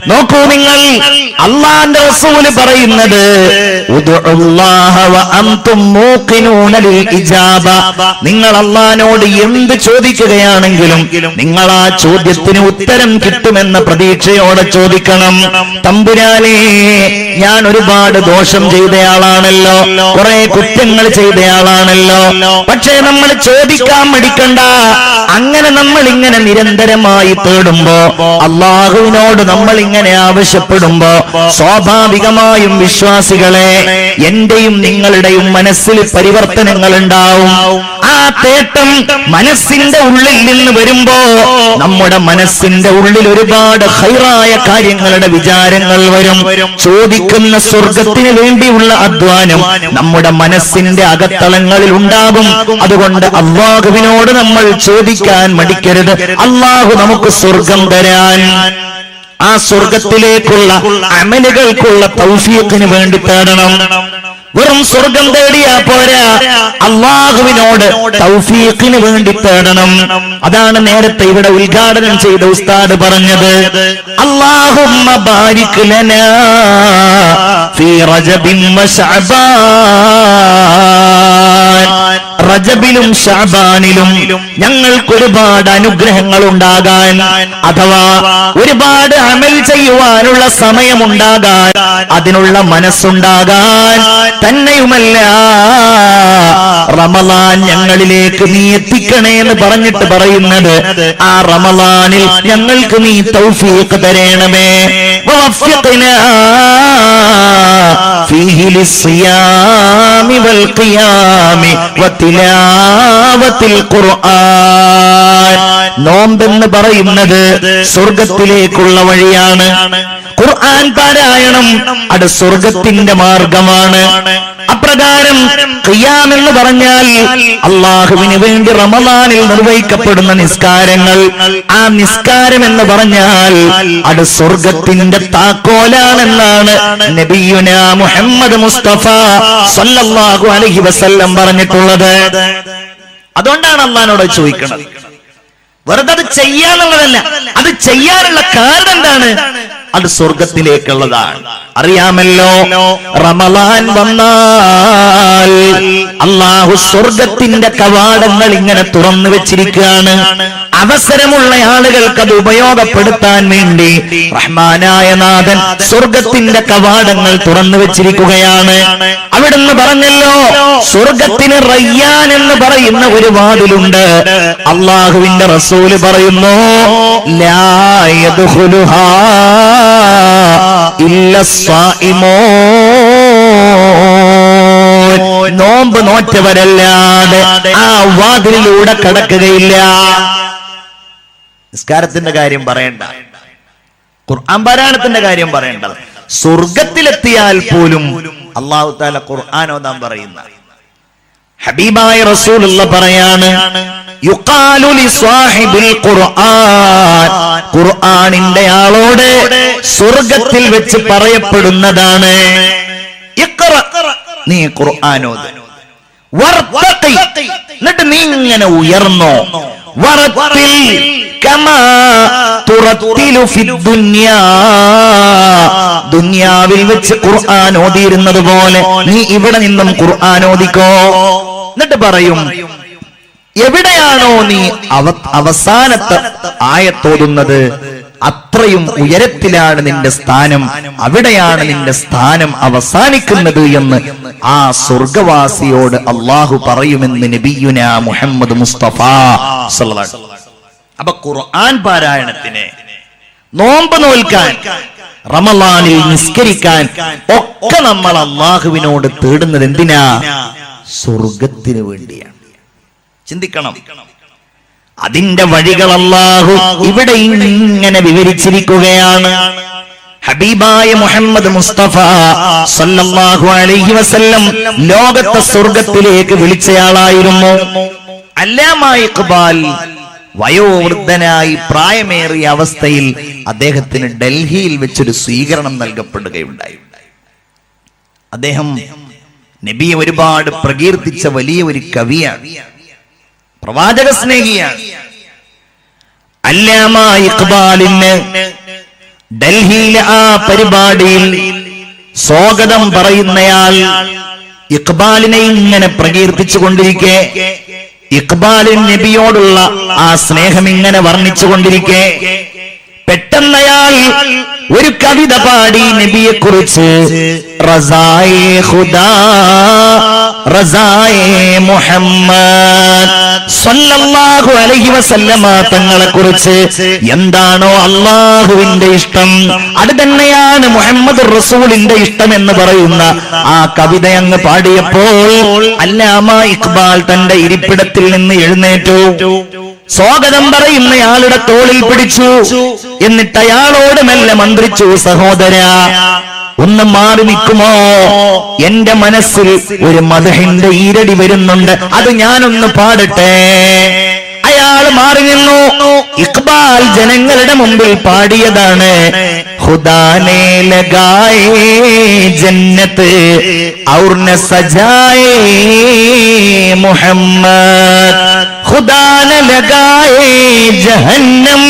നോക്കൂ നിങ്ങൾ, അല്ലാഹുവിന്റെ റസൂല് പറയുന്നത് ഉദ്ഉല്ലാഹ വ അൻതും മൂഖിനൂന ലിൽ ഇജാബ. നിങ്ങൾ അല്ലാഹുവിനോട് എന്ത് ചോദിക്കുകയാണെങ്കിലും നിങ്ങൾ ആ ചോദ്യത്തിന് ഉത്തരം കിട്ടുമെന്ന പ്രതീക്ഷയോടെ ചോദിക്കണം. തമ്പുരാനേ, ഞാൻ ഒരുപാട് ദോഷം ചെയ്തയാളാണല്ലോ, കുറെ കുറ്റങ്ങൾ ചെയ്തയാളാണല്ലോ, പക്ഷേ നമ്മൾ ചോദിക്കാൻ മടിക്കണ്ട. അങ്ങനെ നമ്മൾ ഇങ്ങനെ നിരന്തരമായി തേടുമ്പോ, അല്ലാഹുവിനോട് നമ്മൾ ഇങ്ങനെ ആവശ്യപ്പെടുമ്പോ, സ്വാഭാവികമായും വിശ്വാസികളെ, എന്റെയും നിങ്ങളുടെയും മനസ്സിൽ പരിവർത്തനങ്ങൾ ഉണ്ടാവും. ആ തേട്ടം മനസ്സിന്റെ ഉള്ളിൽ നിന്ന് വരുമ്പോ നമ്മുടെ മനസ്സിന്റെ ഉള്ളിൽ ഒരുപാട് ഖൈറായ കാര്യങ്ങളുടെ വിചാരങ്ങൾ വരും. ചോദിക്കുന്ന സ്വർഗത്തിന് വേണ്ടിയുള്ള അധ്വാനം നമ്മുടെ മനസ്സിന്റെ അകത്തളങ്ങളിൽ ഉണ്ടാകും. അതുകൊണ്ട് അല്ലാഹുവിനോട് നമ്മൾ ചോദിക്കാൻ മടിക്കരുത്, അല്ലാഹു നമുക്ക് സ്വർഗം തരാൻ. ആ സ്വർഗത്തിലേക്കുള്ള അമലുകൾക്കുള്ള തൗഫീഖിന് വേണ്ടി തേടണം. വെറും സ്വർഗം തേടിയാ പോരാ, അല്ലാഹുവിനോട് തൗഫീഖിന് വേണ്ടി തേടണം. അതാണ് നേരത്തെ ഇവിടെ ഉദ്ഘാടനം ചെയ്ത ഉസ്താദ് പറഞ്ഞത്, അല്ലാഹുമ്മ ബാരിക് ലനാ ഫീ റജബിൻ വ ശഅബാൻ. റജബിലും ശഅബാനിലും ഞങ്ങൾക്ക് ഒരുപാട് അനുഗ്രഹങ്ങൾ ഉണ്ടാകാൻ, അഥവാ ഒരുപാട് അമൽ ചെയ്യുവാനുള്ള സമയമുണ്ടാകാൻ, അതിനുള്ള മനസ്സുണ്ടാകാൻ. തന്നെയുമല്ല, റമളാൻ ഞങ്ങളിലേക്ക് നീ എത്തിക്കണേ എന്ന് പറഞ്ഞിട്ട് പറയുന്നത്, ആ റമളാനിൽ ഞങ്ങൾക്ക് നീ തൗഫീഖ് തരണമേ. വവഫിഖ്നാ ഫീഹി ലിസ്സിയാമി വൽ ഖിയാമി വതിലാവത്തിൽ ഖുർആൻ. നോമ്പെന്ന് പറയുന്നത് സ്വർഗത്തിലേക്കുള്ള വഴിയാണ്. ഖുർആൻ പാരായണം അത് സ്വർഗത്തിന്റെ മാർഗമാണ്. അപ്രകാരം ഖിയാം എന്ന് പറഞ്ഞാൽ അല്ലാഹുവിന് വേണ്ടി റമളാനിൽ നിർവഹിക്കപ്പെടുന്ന നിസ്കാരങ്ങൾ. ആ നിസ്കാരം എന്ന് പറഞ്ഞാൽ അത് സ്വർഗത്തിന്റെ താക്കോലാണെന്നാണ് നബിയുനാ മുഹമ്മദ് മുസ്തഫ സല്ലല്ലാഹു അലൈഹി വസല്ലം പറഞ്ഞിട്ടുള്ളത്. അതുകൊണ്ടാണ് അല്ലാഹുവിനോട് ചോദിക്കുന്നത്. വെറുതെ അത് ചെയ്യാനുള്ളതല്ല, അത് ചെയ്യാനുള്ള കാരണം എന്താണ്? അത് സ്വർഗത്തിലേക്കുള്ളതാണ്. അറിയാമല്ലോ, റമളാൻ വന്നാൽ അല്ലാഹു സ്വർഗത്തിന്റെ കവാടങ്ങൾ ഇങ്ങനെ തുറന്നു വെച്ചിരിക്കുകയാണ്. അവസരമുള്ള ആളുകൾക്ക് അത് ഉപയോഗപ്പെടുത്താൻ വേണ്ടി റഹ്മാനായ നാഥൻ സ്വർഗത്തിന്റെ കവാടങ്ങൾ തുറന്നു വെച്ചിരിക്കുകയാണ്. അവിടുന്ന് പറഞ്ഞല്ലോ, സ്വർഗത്തിന് റയ്യാൻ എന്ന് പറയുന്ന ഒരു വാതിലുണ്ട്. അല്ലാഹുവിന്റെ റസൂല് പറയുന്നു, ലാ യദ്ഖുലുഹാ നോമ്പ് നോറ്റവരല്ലാതെ ആ വാതിലിലൂടെ കടക്കുകയില്ല. നിസ്കാരത്തിന്റെ കാര്യം പറയണ്ട, ഖുർആൻ പാരായണത്തിന്റെ കാര്യം പറയണ്ട. സ്വർഗത്തിലെത്തിയാൽ പോലും അല്ലാഹു തആല ഖുർആൻ ഓതാൻ പറയുന്ന ഹബീബായ റസൂലുള്ള പറയാണ്, യുഖാലു ലിസ്വാഹിബിൽ ഖുർആൻ. ഖുർആനിന്റെ ആളോട് സ്വർഗത്തിൽ വെച്ച് പറയപ്പെടുന്നതാണ്, ഇഖ്റ, നീ ഖുർആൻ ഓത്, വർത്തഖി, എന്നിട്ട് നീ ഇങ്ങനെ ഉയർന്നോ, വറത്തിൽ കമാ തുറത്തിലു ഫിദ്ദുനിയാ, ദുനിയാവിൽ വെച്ച് ഖുർആൻ ഓതിയിരുന്നത് പോലെ നീ ഇവിടെ നിന്നും ഖുർആൻ ഓതിക്കോ. എന്നിട്ട് പറയും, എവിടെയാണോ നീ അവസാനത്തെ ആയത്തോതുന്നത് അത്രയും ഉയരത്തിലാണ് നിന്റെ സ്ഥാനം, അവിടെയാണ് നിന്റെ സ്ഥാനം അവസാനിക്കുന്നത് എന്ന് ആ സ്വർഗവാസിയോട് അല്ലാഹു പറയുമെന്ന് നബിയുനാ മുഹമ്മദ് മുസ്തഫ സല്ലല്ലാഹു അലൈഹി വസല്ലം. അപ്പൊ ഖുർആൻ പാരായണത്തിന്, നോമ്പ് നോൽക്കാൻ, റമളാനിൽ നിസ്കരിക്കാൻ ഒക്കെ നമ്മൾ അല്ലാഹുവിനോട് തേടുന്നത് എന്തിനാ? സ്വർഗത്തിന് വേണ്ടിയാണ്. ചിന്തിക്കണം. അതിന്റെ വഴികൾ അല്ലാഹു ഇവിടെ ഇങ്ങനെ വിവരിച്ചിരിക്കുകയാണ്. ഹബീബായ മുഹമ്മദ് മുസ്തഫ സല്ലല്ലാഹു അലൈഹി വസല്ലം ലോകത്തെ സ്വർഗത്തിലേക്ക് വിളിച്ചയാളായിരുന്നു. അല്ലാമ ഇഖ്ബാൽ വയോവൃദ്ധനായി പ്രായമേറിയ അവസ്ഥയിൽ അദ്ദേഹത്തിന് ഡൽഹിയിൽ വെച്ചൊരു സ്വീകരണം നൽകപ്പെടുകയുണ്ടായി. അദ്ദേഹം നബിയെ ഒരുപാട് പ്രകീർത്തിച്ച വലിയ ഒരു കവിയാണ്, പ്രവാചക സ്നേഹിയാണ്. അല്ലാമ ഇഖ്ബാലിന് ഡൽഹിയിലെ ആ പരിപാടിയിൽ സ്വാഗതം പറയുന്നയാൾ ഇഖ്ബാലിനെ ഇങ്ങനെ പ്രകീർത്തിച്ചു കൊണ്ടിരിക്കെ, ഇഖ്ബാലിൻ നബിയോടുള്ള ആ സ്നേഹം ഇങ്ങനെ വർണ്ണിച്ചുകൊണ്ടിരിക്കെ, പെട്ടെന്നയാൾ ഒരു കവിത പാടി നബിയെ കുറിച്ച്. റസായേ ഖുദാ റസായേ മുഹമ്മദ് സല്ലല്ലാഹു അലൈഹി വസല്ലമ തങ്ങളെ കുറിച്ച് എന്താണോ അള്ളാഹുവിന്റെ ഇഷ്ടം, അത് തന്നെയാണ് മുഹമ്മദ് റസൂലിന്റെ ഇഷ്ടം എന്ന് പറയുന്ന ആ കവിത അങ്ങ് പാടിയപ്പോൾ അല്ലാമ ഇഖ്ബാൽ തന്റെ ഇരിപ്പിടത്തിൽ നിന്ന് എഴുന്നേറ്റു. സ്വാഗതം പറയുന്നയാളുടെ തോളിൽ പിടിച്ചു. എന്നിട്ട് അയാളോട് മെല്ലെ മന്ത്രിച്ചു, സഹോദരാ, ഒന്ന് മാറി നിൽക്കുമോ? എന്റെ മനസ്സിൽ ഒരു മദ്ഹിന്റെ ഈരടി വരുന്നുണ്ട്, അത് ഞാനൊന്ന് പാടട്ടെ. അയാൾ മാറി നിന്നു. ഇഖ്ബാൽ ജനങ്ങളുടെ മുമ്പിൽ പാടിയതാണ്, ഖുദാനെ ലഗായേ ജന്നത്ത് ഔർ ന സജായേ മുഹമ്മദ്, ഖുദാ ന ലഗായേ ജഹന്നം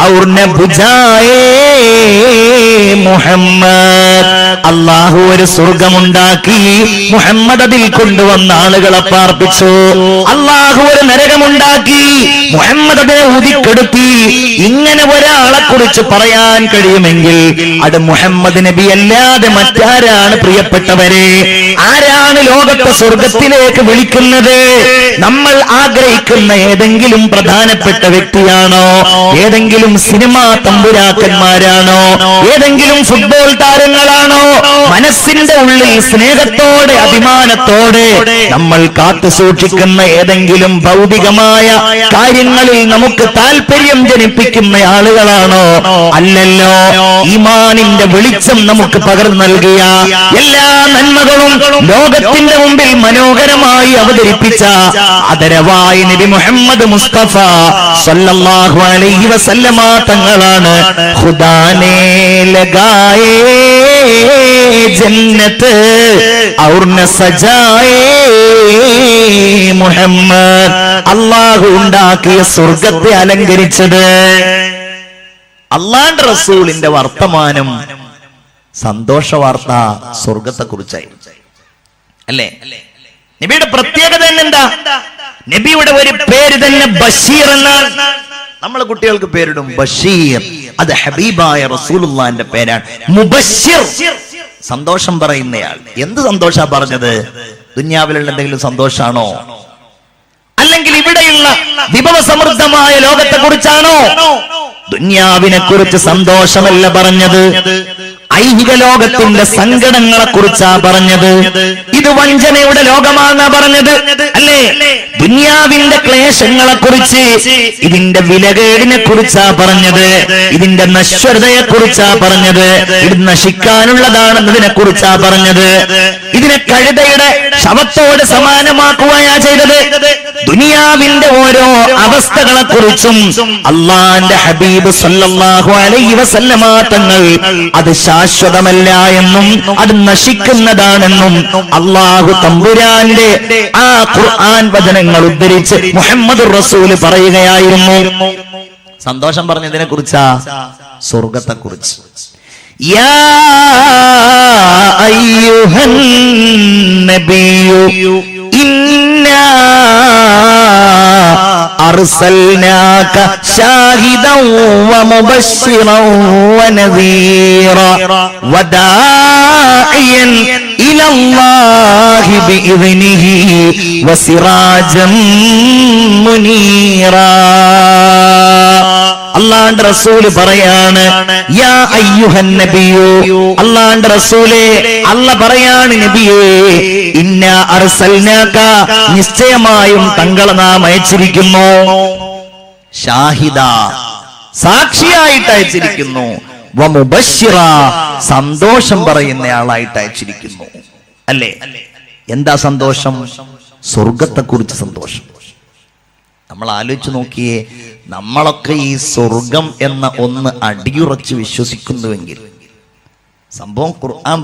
ഔർ ന ബുജായേ മുഹമ്മദ്. അല്ലാഹു ഒരു സ്വർഗമുണ്ടാക്കി, മുഹമ്മദ് അതിൽ കൊണ്ടുവന്ന ആളുകളെ പാർപ്പിച്ചു. അല്ലാഹു ഒരു നരകമുണ്ടാക്കി, മുഹമ്മദ് അതിനെ ഊതിക്കെടുത്തി. ഇങ്ങനെ ഒരാളെ കുറിച്ച് പറയാൻ കഴിയുമെങ്കിൽ അത് മുഹമ്മദ് നബി അല്ലാതെ മറ്റാരാണ്? പ്രിയപ്പെട്ടവരെ, ആരാണ് ലോകത്തെ സ്വർഗത്തിലേക്ക് വിളിക്കുന്നത്? നമ്മൾ ആഗ്രഹിക്കുന്ന ഏതെങ്കിലും പ്രധാനപ്പെട്ട വ്യക്തിയാണോ? ഏതെങ്കിലും സിനിമാ തമ്പുരാക്കന്മാരാണോ? ഏതെങ്കിലും ഫുട്ബോൾ താരങ്ങളാണോ? മനസ്സിന്റെ ഉള്ളിൽ സ്നേഹത്തോടെ അഭിമാനത്തോടെ നമ്മൾ കാത്തു സൂക്ഷിക്കുന്ന ഏതെങ്കിലും ഭൗതികമായ കാര്യങ്ങളിൽ നമുക്ക് താല്പര്യം ജനിപ്പിക്കുന്ന ആളുകളാണോ? അല്ലല്ലോ. ഈമാനിന്റെ വെളിച്ചം നമുക്ക് പകർന്നു നൽകിയ, എല്ലാ നന്മകളും ലോകത്തിന്റെ മുമ്പിൽ മനോഹരമായി അവതരിപ്പിച്ച ആദരവായ നബി മുഹമ്മദ് മുസ്തഫ സല്ലല്ലാഹു അലൈഹി വസല്ലമ തങ്ങളാണ് ഖുദാനെ ലഗായേ ജന്നത്ത് ഔർ ന സജായേ മുഹമ്മദ്. അല്ലാഹു ഉണ്ടാക്കിയ സ്വർഗത്തെ അലങ്കരിച്ചത്. അല്ലാഹുവിന്റെ റസൂലിന്റെ വർത്തമാനം, സന്തോഷ വാർത്ത സ്വർഗത്തെ കുറിച്ചായി അല്ലേ? നബിയുടെ പ്രത്യേകത എന്താ? നബിയുടെ ഒരു പേര് തന്നെ ബഷീർ എന്നാണ്. നമ്മളെ കുട്ടികൾക്ക് പേരിടും ബഷീർ, അത് ഹബീബായ റസൂലുള്ളാഹിന്റെ പേരാണ്. മുബശ്ശിർ, സന്തോഷം പറയുന്നയാൾ. എന്ത് സന്തോഷാ പറഞ്ഞത്? ദുനിയാവിലുള്ള എന്തെങ്കിലും സന്തോഷാണോ? അല്ലെങ്കിൽ ഇവിടെയുള്ള വിഭവസമൃദ്ധമായ ലോകത്തെ കുറിച്ചാണോ? ദുനിയാവിനെ കുറിച്ച് സന്തോഷമല്ല പറഞ്ഞത്, ഐഹിക ലോകത്തിന്റെ സങ്കടങ്ങളെ കുറിച്ചാ പറഞ്ഞത്. ഇത് വഞ്ചനയുടെ ലോകമാണെന്നാ പറഞ്ഞത് അല്ലേ? ദുനിയാവിന്റെ ക്ലേശങ്ങളെ കുറിച്ച്, ഇതിന്റെ വിലകേടിനെ കുറിച്ചാ പറഞ്ഞത്, ഇതിന്റെ നശ്വരതയെ കുറിച്ചാ പറഞ്ഞത്, ഇത് നശിക്കാനുള്ളതാണെന്നതിനെ കുറിച്ചാ പറഞ്ഞത്. ഇതിനെ കഴുതയുടെ ശവത്തോട് സമാനമാക്കുകയാ ചെയ്തത്. ദുനിയാവിന്റെ ഓരോ അവസ്ഥകളെ കുറിച്ചും അള്ളാന്റെ ഹബീബ് സല്ലല്ലാഹു അലൈഹി വസല്ലമ തങ്ങൾ അത് ശാശ്വതമല്ല എന്നും അത് നശിക്കുന്നതാണെന്നും അള്ളാഹു തമ്പുരാന്റെ ആ ഖുർആൻ വചനങ്ങൾ ഉദ്ധരിച്ച് മുഹമ്മദ് റസൂൽ പറയുകയായിരുന്നു. സന്തോഷം പറഞ്ഞതിനെ കുറിച്ചാ, സ്വർഗത്തെ കുറിച്ച്. യാ അയ്യുഹൻ നബിയു ഇന്നാ അർസൽനാക ഷാഹിദൻ വമുബശ്ശിറൻ വനദീറാ വദാഇയൻ ഇലല്ലാഹി ബിഇദ്നിഹി വസിറാജൻ മുനീറാ. അല്ലാഹുവിന്റെ റസൂല് പറയാണ്, യാ അയ്യുഹൻ നബിയു, അല്ലാഹുവിന്റെ റസൂലേ, അല്ലാഹ് പറയാണ് നബിയേ, ഇന്നാ അർസൽനാക, നിശ്ചയമായും തങ്ങളെ നാം അയച്ചിരിക്കുന്നു, ഷാഹിദ, സാക്ഷിയായിട്ട് അയച്ചിരിക്കുന്നു, വമുബശ്ശിറ, സന്തോഷം പറയുന്നയാളായിട്ട് അയച്ചിരിക്കുന്നു. അല്ലേ? എന്താ സന്തോഷം? സ്വർഗത്തെ കുറിച്ച് സന്തോഷം. നമ്മൾ ആലോചിച്ച് നോക്കിയേ, നമ്മളൊക്കെ ഈ സ്വർഗം എന്ന ഒന്ന് അടിയുറച്ച് വിശ്വസിക്കുന്നുവെങ്കിൽ, സംഭവം ഖുർആൻ